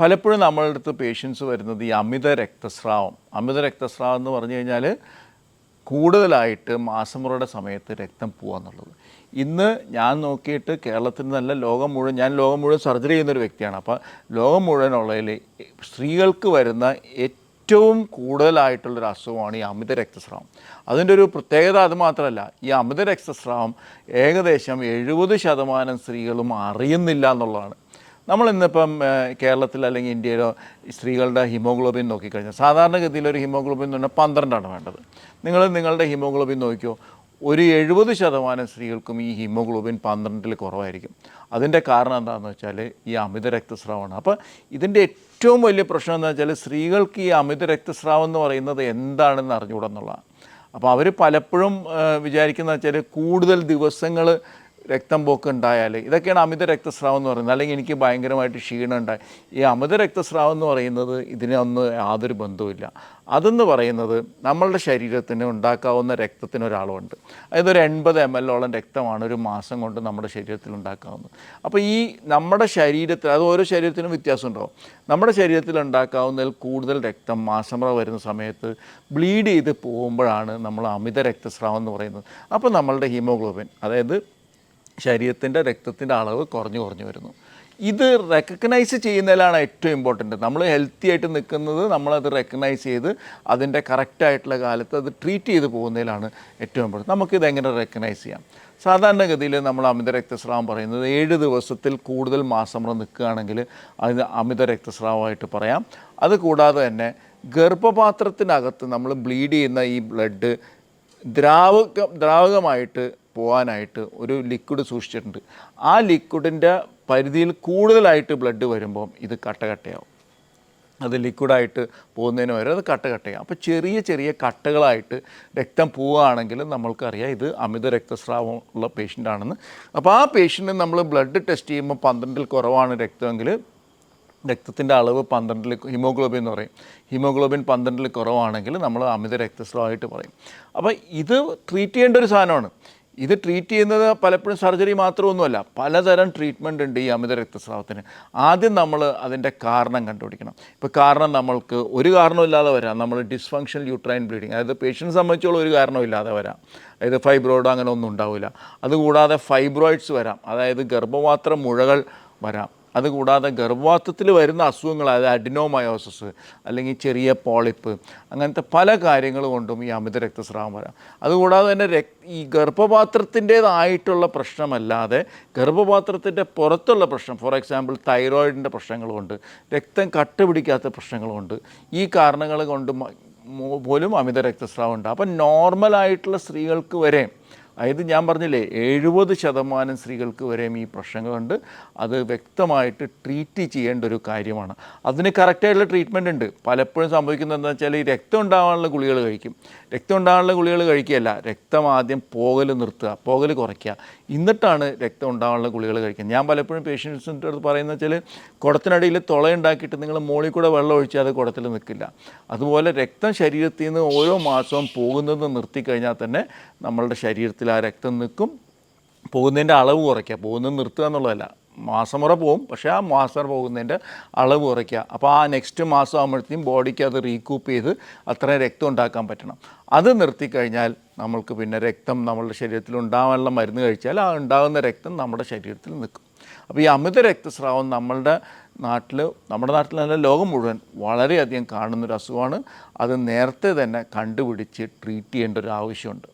പലപ്പോഴും നമ്മളുടെ അടുത്ത് പേഷ്യൻസ് വരുന്നത് ഈ അമിത രക്തസ്രാവം എന്ന് പറഞ്ഞു കഴിഞ്ഞാൽ കൂടുതലായിട്ട് മാസമുറയുടെ സമയത്ത് രക്തം പോകാന്നുള്ളത്. ഇന്ന് ഞാൻ നോക്കിയിട്ട് കേരളത്തിൽ നിന്നല്ല ഞാൻ ലോകം മുഴുവൻ സർജറി ചെയ്യുന്നൊരു വ്യക്തിയാണ്. അപ്പോൾ ലോകം മുഴുവനുള്ളതിൽ സ്ത്രീകൾക്ക് വരുന്ന ഏറ്റവും കൂടുതലായിട്ടുള്ളൊരു അസുഖമാണ് ഈ അമിത രക്തസ്രാവം. അതിൻ്റെ ഒരു പ്രത്യേകത അത് മാത്രമല്ല, ഈ അമിത രക്തസ്രാവം ഏകദേശം 70% സ്ത്രീകളും അറിയുന്നില്ല എന്നുള്ളതാണ്. നമ്മളിന്നിപ്പം കേരളത്തിൽ അല്ലെങ്കിൽ ഇന്ത്യയിലോ സ്ത്രീകളുടെ ഹിമോഗ്ലോബിൻ നോക്കിക്കഴിഞ്ഞാൽ സാധാരണഗതിയിൽ ഒരു ഹിമോഗ്ലോബിൻ എന്ന് പറഞ്ഞാൽ 12 വേണ്ടത്. നിങ്ങളുടെ ഹിമോഗ്ലോബിൻ നോക്കിയോ, ഒരു 70% സ്ത്രീകൾക്കും ഈ ഹിമോഗ്ലോബിൻ 12 കുറവായിരിക്കും. അതിൻ്റെ കാരണം എന്താണെന്ന് വെച്ചാൽ ഈ അമിത രക്തസ്രാവമാണ്. അപ്പോൾ ഇതിൻ്റെ ഏറ്റവും വലിയ പ്രശ്നം എന്താ വെച്ചാൽ സ്ത്രീകൾക്ക് ഈ അമിത രക്തസ്രാവം എന്ന് പറയുന്നത് എന്താണെന്ന് അറിഞ്ഞുകൂടെന്നുള്ളതാണ്. അപ്പോൾ അവർ പലപ്പോഴും വിചാരിക്കുന്നത് വെച്ചാൽ കൂടുതൽ ദിവസങ്ങൾ രക്തം പോക്ക് ഉണ്ടായാൽ ഇതൊക്കെയാണ് അമിത രക്തസ്രാവം എന്ന് പറയുന്നത്. അല്ലെങ്കിൽ എനിക്ക് ഭയങ്കരമായിട്ട് ക്ഷീണം ഉണ്ടായി. ഈ അമിത രക്തസ്രാവം എന്ന് പറയുന്നത് ഇതിനൊന്നും യാതൊരു ബന്ധവുമില്ല. അതെന്ന് പറയുന്നത് നമ്മളുടെ ശരീരത്തിന് ഉണ്ടാക്കാവുന്ന രക്തത്തിന് ഒരളവുണ്ട്. അതായത് ഒരു 80 ml രക്തമാണ് ഒരു മാസം കൊണ്ട് നമ്മുടെ ശരീരത്തിൽ ഉണ്ടാക്കാവുന്നത്. അപ്പോൾ ഈ നമ്മുടെ ശരീരത്തിൽ, അത് ഓരോ ശരീരത്തിനും വ്യത്യാസമുണ്ടാവും. നമ്മുടെ ശരീരത്തിൽ ഉണ്ടാക്കാവുന്നതിൽ കൂടുതൽ രക്തം മാസമുറ വരുന്ന സമയത്ത് ബ്ലീഡ് ചെയ്ത് പോകുമ്പോഴാണ് നമ്മൾ അമിത രക്തസ്രാവം എന്ന് പറയുന്നത്. അപ്പോൾ നമ്മളുടെ ഹീമോഗ്ലോബിൻ, അതായത് ശരീരത്തിൻ്റെ രക്തത്തിൻ്റെ അളവ് കുറഞ്ഞു വരുന്നു. ഇത് റെക്കഗ്നൈസ് ചെയ്യുന്നതിലാണ് ഏറ്റവും ഇമ്പോർട്ടൻറ്റ്. നമ്മൾ ഹെൽത്തി ആയിട്ട് നിൽക്കുന്നത് നമ്മളത് റെക്കഗ്നൈസ് ചെയ്ത് അതിൻ്റെ കറക്റ്റായിട്ടുള്ള കാലത്ത് അത് ട്രീറ്റ് ചെയ്ത് പോകുന്നതിലാണ് ഏറ്റവും ഇമ്പോർട്ടൻറ്റ്. നമുക്കിതെങ്ങനെ റെക്കഗ്നൈസ് ചെയ്യാം? സാധാരണഗതിയിൽ നമ്മൾ അമിത രക്തസ്രാവം പറയുന്നത് 7 ദിവസത്തിൽ കൂടുതൽ മാസമുറ നിൽക്കുകയാണെങ്കിൽ അതിന് അമിത രക്തസ്രാവമായിട്ട് പറയാം. അതുകൂടാതെ തന്നെ ഗർഭപാത്രത്തിനകത്ത് നമ്മൾ ബ്ലീഡ് ചെയ്യുന്ന ഈ ബ്ലഡ് ദ്രാവകമായിട്ട് പോകാനായിട്ട് ഒരു ലിക്വിഡ് സൂക്ഷിച്ചിട്ടുണ്ട്. ആ ലിക്വിഡിൻ്റെ പരിധിയിൽ കൂടുതലായിട്ട് ബ്ലഡ് വരുമ്പോൾ ഇത് കട്ടയാവും. അത് ലിക്വിഡായിട്ട് പോകുന്നതിന് വരെ അത് കട്ടയാവും. അപ്പോൾ ചെറിയ കട്ടകളായിട്ട് രക്തം പോവുകയാണെങ്കിൽ നമ്മൾക്കറിയാം ഇത് അമിത രക്തസ്രാവം ഉള്ള പേഷ്യൻ്റാണെന്ന്. അപ്പോൾ ആ പേഷ്യൻറ്റിന് നമ്മൾ ബ്ലഡ് ടെസ്റ്റ് ചെയ്യുമ്പോൾ 12 കുറവാണ് രക്തമെങ്കിൽ, രക്തത്തിൻ്റെ അളവ് 12 ഹിമോഗ്ലോബിൻ എന്ന് പറയും. ഹിമോഗ്ലോബിൻ 12 കുറവാണെങ്കിൽ നമ്മൾ അമിത രക്തസ്രാവമായിട്ട് പറയും. അപ്പോൾ ഇത് ട്രീറ്റ് ചെയ്യേണ്ട ഒരു സാധനമാണ്. ഇത് ട്രീറ്റ് ചെയ്യുന്നത് പലപ്പോഴും സർജറി മാത്രമൊന്നുമല്ല, പലതരം ട്രീറ്റ്മെൻറ്റ് ഉണ്ട് ഈ അമിത രക്തസ്രാവത്തിന്. ആദ്യം നമ്മൾ അതിൻ്റെ കാരണം കണ്ടുപിടിക്കണം. ഇപ്പോൾ കാരണം നമ്മൾക്ക് ഒരു കാരണമില്ലാതെ വരാം. നമ്മൾ ഡിസ്ഫങ്ഷണൽ യൂട്രൈൻ ബ്ലീഡിങ്, അതായത് പേഷ്യൻറ്റ് സംബന്ധിച്ചോളം ഒരു കാരണമില്ലാതെ വരാം. അതായത് ഫൈബ്രോയിഡ് അങ്ങനെ ഒന്നും ഉണ്ടാവില്ല. അതുകൂടാതെ ഫൈബ്രോയിഡ്സ് വരാം, അതായത് ഗർഭപാത്ര മുഴകൾ വരാം. അതുകൂടാതെ ഗർഭപാത്രത്തിൽ വരുന്ന അസുഖങ്ങൾ, അതായത് അഡിനോമയോസിസ് അല്ലെങ്കിൽ ചെറിയ പോളിപ്പ്, അങ്ങനത്തെ പല കാര്യങ്ങൾ കൊണ്ടും ഈ അമിത രക്തസ്രാവം വരാം. അതുകൂടാതെ തന്നെ ഈ ഗർഭപാത്രത്തിൻ്റേതായിട്ടുള്ള പ്രശ്നമല്ലാതെ ഗർഭപാത്രത്തിൻ്റെ പുറത്തുള്ള പ്രശ്നം, ഫോർ എക്സാമ്പിൾ തൈറോയിഡിൻ്റെ പ്രശ്നങ്ങളുണ്ട്, രക്തം കട്ട പിടിക്കാത്ത പ്രശ്നങ്ങളുണ്ട്. ഈ കാരണങ്ങൾ കൊണ്ട് പോലും അമിത രക്തസ്രാവം ഉണ്ട്. അപ്പം നോർമലായിട്ടുള്ള സ്ത്രീകൾക്ക് വരെ, അതായത് ഞാൻ പറഞ്ഞില്ലേ 70% സ്ത്രീകൾക്ക് വരെയും ഈ പ്രശ്നങ്ങളുണ്ട്. അത് വ്യക്തമായിട്ട് ട്രീറ്റ് ചെയ്യേണ്ട ഒരു കാര്യമാണ്. അതിന് കറക്റ്റായിട്ടുള്ള ട്രീറ്റ്മെൻറ്റ് ഉണ്ട്. പലപ്പോഴും സംഭവിക്കുന്നത് എന്താണെന്ന് വെച്ചാൽ ഈ രക്തം ഉണ്ടാകാനുള്ള ഗുളികൾ കഴിക്കും. രക്തം ഉണ്ടാകാനുള്ള ഗുളികൾ കഴിക്കുകയല്ല, രക്തം ആദ്യം പോകൽ നിർത്തുക, പോകൽ കുറയ്ക്കുക, എന്നിട്ടാണ് രക്തം ഉണ്ടാകാനുള്ള ഗുളികൾ കഴിക്കുന്നത്. ഞാൻ പലപ്പോഴും പേഷ്യൻസിൻ്റെ അടുത്ത് പറയുന്നത് വെച്ചാൽ കുടത്തിനടിയിൽ തുളയുണ്ടാക്കിയിട്ട് നിങ്ങൾ മുകളിൽ കൂടെ വെള്ളം ഒഴിച്ചാൽ അത് കുടത്തിൽ നിൽക്കില്ല. അതുപോലെ രക്തം ശരീരത്തിൽ നിന്ന് ഓരോ മാസവും പോകുന്നത് നിർത്തിക്കഴിഞ്ഞാൽ തന്നെ നമ്മളുടെ ശരീരത്തിൽ ആ രക്തം നിൽക്കും. പോകുന്നതിൻ്റെ അളവ് കുറയ്ക്കുക, പോകുന്നത് നിർത്തുക എന്നുള്ളതല്ല. മാസമുറ പോവും, പക്ഷേ ആ മാസം പോകുന്നതിൻ്റെ അളവ് കുറയ്ക്കുക. അപ്പോൾ ആ നെക്സ്റ്റ് മാസം ആകുമ്പോഴത്തേക്കും ബോഡിക്ക് അത് റീകൂപ്പ് ചെയ്ത് അത്രയും രക്തം ഉണ്ടാക്കാൻ പറ്റണം. അത് നിർത്തിക്കഴിഞ്ഞാൽ നമ്മൾക്ക് പിന്നെ രക്തം നമ്മളുടെ ശരീരത്തിൽ ഉണ്ടാകാനുള്ള മരുന്ന് കഴിച്ചാൽ ആ ഉണ്ടാകുന്ന രക്തം നമ്മുടെ ശരീരത്തിൽ നിൽക്കും. അപ്പോൾ ഈ അമിത രക്തസ്രാവം നമ്മുടെ നാട്ടിലല്ല ലോകം മുഴുവൻ വളരെയധികം കാണുന്നൊരു അസുഖമാണ്. അത് നേരത്തെ തന്നെ കണ്ടുപിടിച്ച് ട്രീറ്റ് ചെയ്യേണ്ട ഒരു ആവശ്യമുണ്ട്.